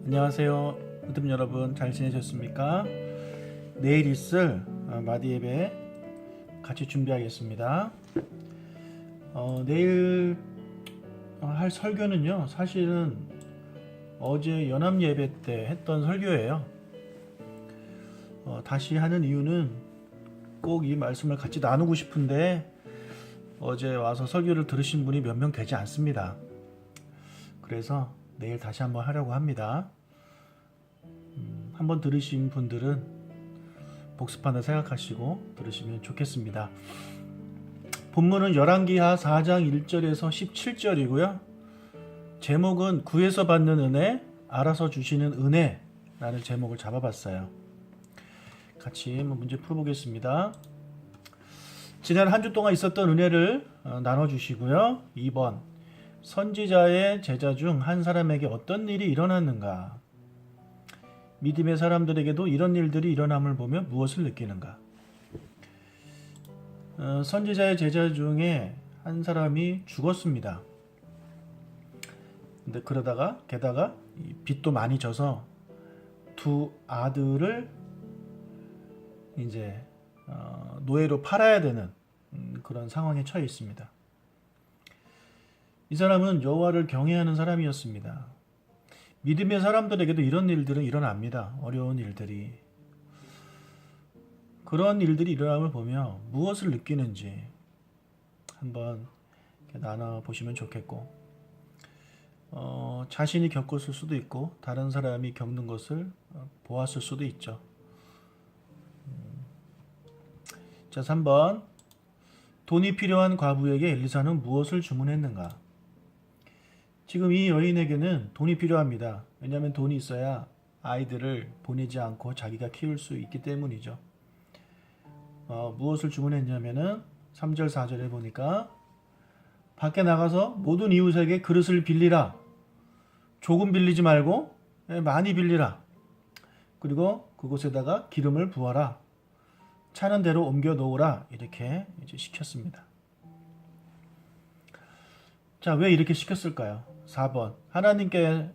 안녕하세요. 으뜸 여러분, 잘 지내셨습니까? 내일 있을 마디 예배 같이 준비하겠습니다. 내일 할 설교는요, 사실은 어제 연합 예배 때 했던 설교예요. 다시 하는 이유는 꼭 이 말씀을 같이 나누고 싶은데 어제 와서 설교를 들으신 분이 몇 명 되지 않습니다. 그래서 내일 다시 한번 하려고 합니다. 한번 들으신 분들은 복습한다 생각하시고 들으시면 좋겠습니다. 본문은 열왕기하 4장 1절에서 17절이고요. 제목은 구에서 받는 은혜, 알아서 주시는 은혜라는 제목을 잡아봤어요. 같이 한번 문제 풀어보겠습니다. 지난 한 주 동안 있었던 은혜를 나눠주시고요. 2번, 선지자의 제자 중 한 사람에게 어떤 일이 일어났는가? 믿음의 사람들에게도 이런 일들이 일어남을 보며 무엇을 느끼는가? 선지자의 제자 중에 한 사람이 죽었습니다. 근데 그러다가 게다가 빚도 많이 져서 두 아들을 이제 노예로 팔아야 되는 그런 상황에 처해 있습니다. 이 사람은 여호와를 경외하는 사람이었습니다. 믿음의 사람들에게도 이런 일들은 일어납니다. 어려운 일들이. 그런 일들이 일어남을 보며 무엇을 느끼는지 한번 나눠보시면 좋겠고, 자신이 겪었을 수도 있고 다른 사람이 겪는 것을 보았을 수도 있죠. 자, 3번, 돈이 필요한 과부에게 엘리사는 무엇을 주문했는가? 지금 이 여인에게는 돈이 필요합니다. 왜냐하면 돈이 있어야 아이들을 보내지 않고 자기가 키울 수 있기 때문이죠. 무엇을 주문했냐면은 3절 4절에 보니까 밖에 나가서 모든 이웃에게 그릇을 빌리라. 조금 빌리지 말고 많이 빌리라. 그리고 그곳에다가 기름을 부어라. 차는 대로 옮겨 놓으라. 이렇게 이제 시켰습니다. 자, 왜 이렇게 시켰을까요? 4번, 하나님께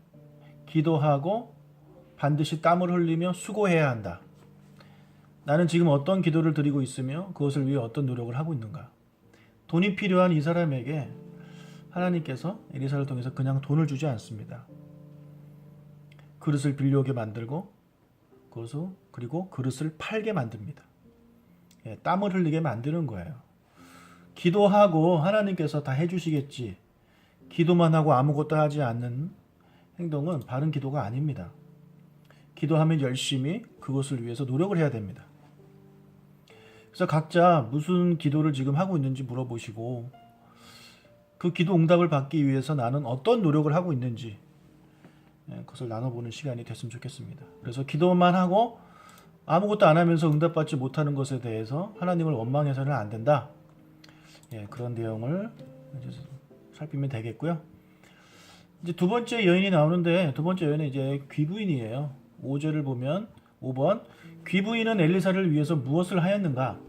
기도하고 반드시 땀을 흘리며 수고해야 한다. 나는 지금 어떤 기도를 드리고 있으며 그것을 위해 어떤 노력을 하고 있는가? 돈이 필요한 이 사람에게 하나님께서 엘리사를 통해서 그냥 돈을 주지 않습니다. 그릇을 빌려오게 만들고 그리고 그릇을 팔게 만듭니다. 땀을 흘리게 만드는 거예요. 기도하고 하나님께서 다 해주시겠지, 기도만 하고 아무것도 하지 않는 행동은 바른 기도가 아닙니다. 기도하면 열심히 그것을 위해서 노력을 해야 됩니다. 그래서 각자 무슨 기도를 지금 하고 있는지 물어보시고 그 기도 응답을 받기 위해서 나는 어떤 노력을 하고 있는지 그것을 나눠보는 시간이 됐으면 좋겠습니다. 그래서 기도만 하고 아무것도 안 하면서 응답받지 못하는 것에 대해서 하나님을 원망해서는 안 된다. 그런 내용을 살피면 되겠고요. 이제 두 번째 여인이 나오는데, 두 번째 여인은 이제 귀부인이에요. 5절을 보면 5번, 귀부인은 엘리사를 위해서 무엇을 하였는가?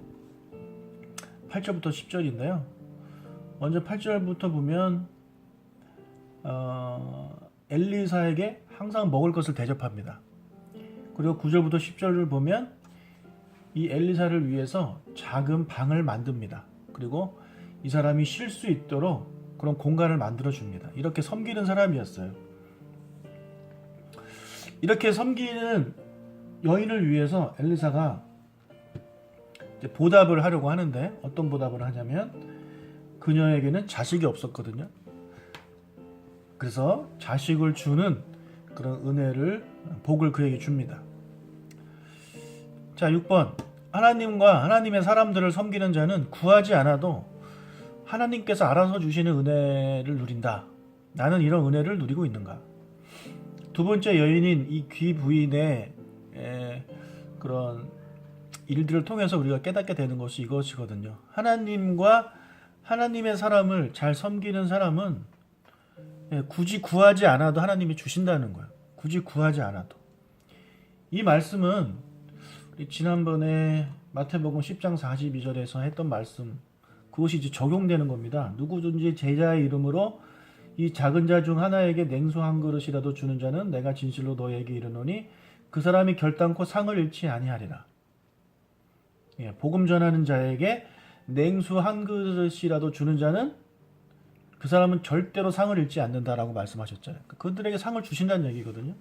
8절부터 10절인데요. 먼저 8절부터 보면 엘리사에게 항상 먹을 것을 대접합니다. 그리고 9절부터 10절을 보면 이 엘리사를 위해서 작은 방을 만듭니다. 그리고 이 사람이 쉴 수 있도록 그런 공간을 만들어 줍니다. 이렇게 섬기는 사람이었어요. 이렇게 섬기는 여인을 위해서 엘리사가 이제 보답을 하려고 하는데, 어떤 보답을 하냐면 그녀에게는 자식이 없었거든요. 그래서 자식을 주는 그런 은혜를, 복을 그에게 줍니다. 자, 6번, 하나님과 하나님의 사람들을 섬기는 자는 구하지 않아도 하나님께서 알아서 주시는 은혜를 누린다. 나는 이런 은혜를 누리고 있는가? 두 번째 여인인 이 귀부인의 그런 일들을 통해서 우리가 깨닫게 되는 것이 이것이거든요. 하나님과 하나님의 사람을 잘 섬기는 사람은 굳이 구하지 않아도 하나님이 주신다는 거예요. 굳이 구하지 않아도. 이 말씀은 우리 지난번에 마태복음 10장 42절에서 했던 말씀, 그것이 이제 적용되는 겁니다. 누구든지 제자의 이름으로 이 작은 자 중 하나에게 냉수 한 그릇이라도 주는 자는 내가 진실로 너에게 이르노니 그 사람이 결단코 상을 잃지 아니하리라. 예, 복음 전하는 자에게 냉수 한 그릇이라도 주는 자는 그 사람은 절대로 상을 잃지 않는다라고 말씀하셨잖아요. 그들에게 상을 주신다는 얘기거든요.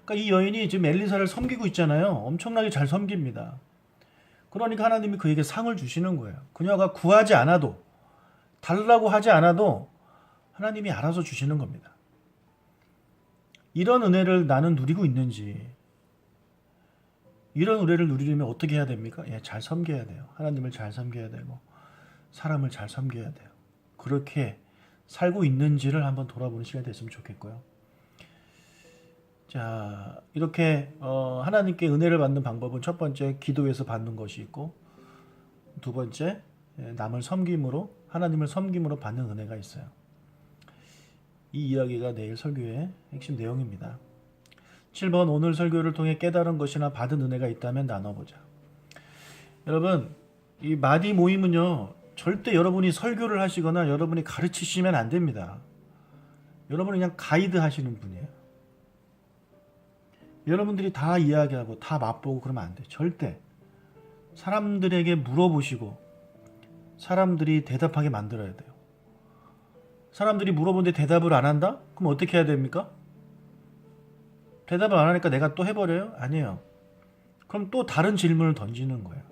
그러니까 이 여인이 지금 엘리사를 섬기고 있잖아요. 엄청나게 잘 섬깁니다. 그러니까 하나님이 그에게 상을 주시는 거예요. 그녀가 구하지 않아도, 달라고 하지 않아도 하나님이 알아서 주시는 겁니다. 이런 은혜를 나는 누리고 있는지, 이런 은혜를 누리려면 어떻게 해야 됩니까? 예, 잘 섬겨야 돼요. 하나님을 잘 섬겨야 되고 사람을 잘 섬겨야 돼요. 그렇게 살고 있는지를 한번 돌아보는 시간이 됐으면 좋겠고요. 자, 이렇게 하나님께 은혜를 받는 방법은 첫 번째 기도에서 받는 것이 있고, 두 번째 남을 섬김으로, 하나님을 섬김으로 받는 은혜가 있어요. 이 이야기가 내일 설교의 핵심 내용입니다. 7번 오늘 설교를 통해 깨달은 것이나 받은 은혜가 있다면 나눠보자. 여러분, 이 마디 모임은요, 절대 여러분이 설교를 하시거나 여러분이 가르치시면 안 됩니다. 여러분은 그냥 가이드 하시는 분이에요. 여러분들이 다 이야기하고 다 맛보고 그러면 안 돼요. 절대. 사람들에게 물어보시고 사람들이 대답하게 만들어야 돼요. 사람들이 물어보는데 대답을 안 한다? 그럼 어떻게 해야 됩니까? 대답을 안 하니까 내가 또 해버려요? 아니에요. 그럼 또 다른 질문을 던지는 거예요.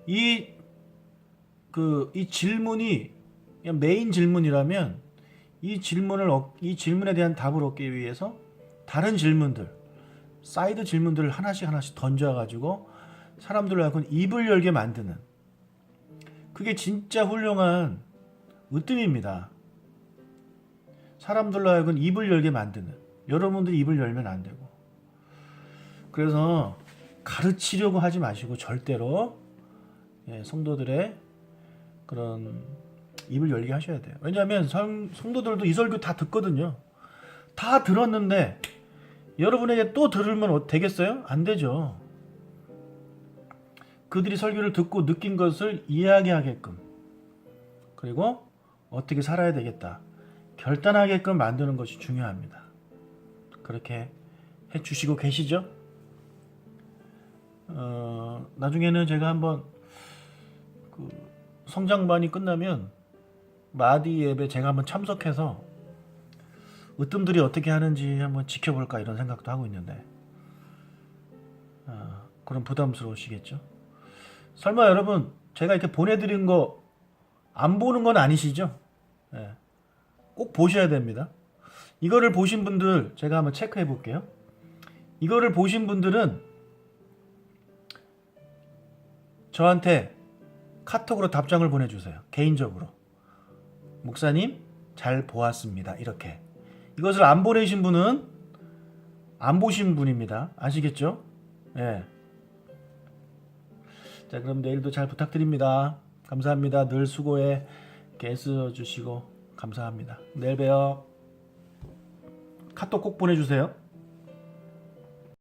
이 질문이 그냥 메인 질문이라면 이 질문에 대한 답을 얻기 위해서 다른 질문들, 사이드 질문들을 하나씩 던져가지고 사람들로 하여금 입을 열게 만드는, 그게 진짜 훌륭한 으뜸입니다. 사람들로 하여금 입을 열게 만드는, 여러분들이 입을 열면 안 되고. 그래서 가르치려고 하지 마시고 절대로 성도들의 그런 입을 열게 하셔야 돼요. 왜냐하면 성도들도 이 설교 다 듣거든요. 다 들었는데 여러분에게 또 들으면 되겠어요? 안 되죠. 그들이 설교를 듣고 느낀 것을 이야기하게끔, 그리고 어떻게 살아야 되겠다 결단하게끔 만드는 것이 중요합니다. 그렇게 해주시고 계시죠? 나중에는 제가 한번 성장반이 끝나면 마디 앱에 제가 한번 참석해서 으뜸들이 어떻게 하는지 한번 지켜볼까 이런 생각도 하고 있는데, 그럼 부담스러우시겠죠? 설마 여러분 제가 이렇게 보내드린 거 안 보는 건 아니시죠? 꼭 보셔야 됩니다. 이거를 보신 분들 제가 한번 체크해 볼게요. 이거를 보신 분들은 저한테 카톡으로 답장을 보내주세요. 개인적으로. 목사님 잘 보았습니다. 이렇게. 이것을 안 보내신 분은 안 보신 분입니다. 아시겠죠? 예. 자, 그럼 내일도 잘 부탁드립니다. 감사합니다. 늘 수고해 애써주시고 감사합니다. 내일 봬요. 카톡 꼭 보내주세요.